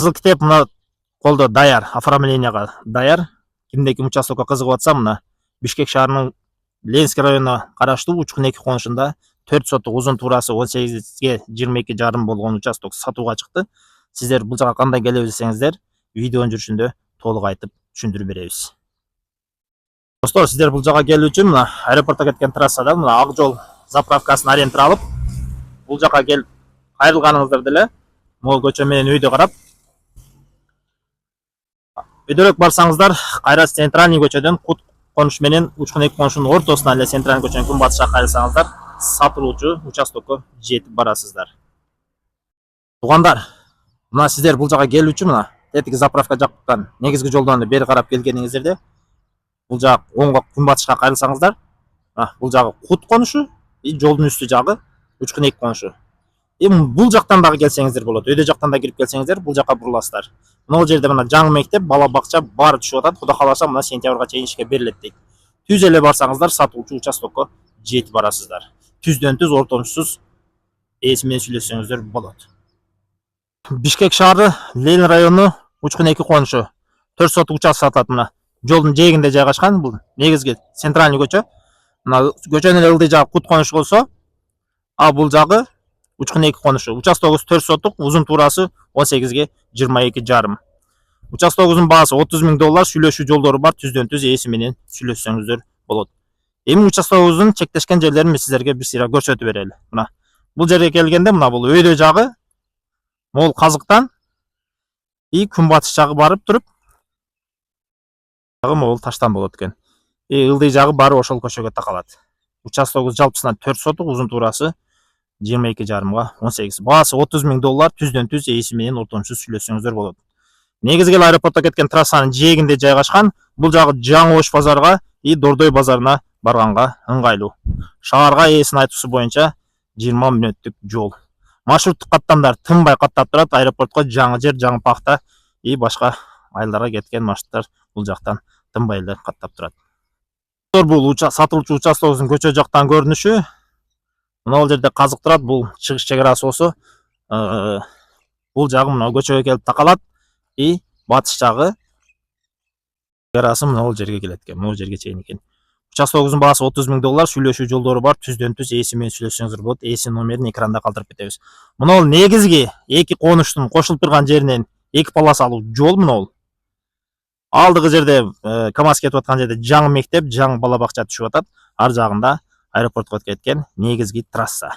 Кызыл китеп мына колдо даяр, оформленияга даяр. Кимде ким участокко кызыгып атса, мына Бишкек шаарынын Ленинский районуна караштуу Учкун 2 конушунда 4 соттук узун туурасы 18ге 22,5 болгон участок сатууга чыкты. Сиздер бул жака кандай келебиз десеңиздер, видеонун жүрүшүндө толук айтып түшүндүрүп беребиз. Достор, сиздер бул жака келүү үчүн мына аэропортко кеткен трассада мына ак жол заправкасын арендага алып, бул жака келип кайрылганыңыздар деле могул көчө менен өйдө карап өйдөрөөк барсаңыздар, кайра центральный көчөдөн Кут конуш менен Учкун 2 конушунун ортосуна эле центральный көчөнүн күнбатышка кайрылсаңыздар, сатылуучу участокко жетип барасыздар. Туугандар, мына сиздер бул жака келүү үчүн мына тетиги заправка жактан негизги жолдон бери карап келгениңиздерде бул жак оңго күнбатышка кайрылсаңыздар, бул жагы Кут конушу, жолдун үстү жагы Учкун 2 конушу. Бул жактан дагы келсеңиздер болот. Өйдө жактан да кирип келсеңиздер, бул жака буруласыздар. Мына жерде мына жаңы мектеп, бала бакча баары түшүп атат. Кудай кааласа мына сентябрга чейин ишке берилет дейт. Түз эле барсаңыздар, сатуучу участокко жетип барасыздар. Түздөн түз ортомчусуз ээси менен сүйлөшсөңүздөр болот. Бишкек шаары Ленин району Учкун 2 конушу 4 соттук участок сатылат. Мына жолдун жээгинде жайгашкан, бул негизги центральный көчө. Мына көчөнүн эле ылдый жагы Кут конушу болсо, бул жагы Учкун 2 конушу. Участогубуз 4 соттук, узун туурасы 18ге 22,5. Участогубуздун баасы $30,000, сүйлөшүү жолдору бар, түздөн түз ээси менен сүйлөшсөңүздөр болот. Эми участогубуздун чектешкен жерлерин биз сиздерге бир сыйра көрсөтүп берели. Мына бул жерге келгенде мына бул өйдө жагы мол казыктан күнбатыш жагы барып туруп, мол таштан болот экен. Ылдый жагы баары ошол көчөгө такалат. Участогубуз жалпысынан 4 соттук, узун туурасы 22,5га 18. Баасы $30,000, түздөн түз ээси менен ортомчусуз сүйлөшсөңүздөр болот. Негизги аэропортко кеткен трассанын жээгинде жайгашкан, бул жагы Жаңы Ош базарга, Дордой базарына барганга ыңгайлуу. Шаарга ээсинин айтуусу боюнча 20 мүнөттүк жол. Маршруттук каттамдар тынбай каттап турат. Аэропортко жаңы жер, жаңы пахта башка айылдарга кеткен маршруттар бул жактан тынбай эле каттап турат. Бул сатылуучу участогубуздун көчө жактан көрүнүшү. Мына жерде казык турат, бул чыгыш чек арасы болсо, бул жагы мына көчөгө келип такалат, батыш жагы чек арасы мына жерге келет экен, мына жерге чейин экен. Участогубуздун баасы $30,000, сүйлөшүү жолдору бар, түздөн түз ээси менен сүйлөшсөңүздөр болот. Ээси номерин экранда калтырып кетебиз. Мына негизги эки конуштун кошулуп турган жеринен эки полосалуу жол мына. Алдыгы жерде КамАЗ кетип аткан жерде жаңы мектеп, жаңы бала бакча түшүп атат. Ар жагында аэропортко кеткен негизги трасса.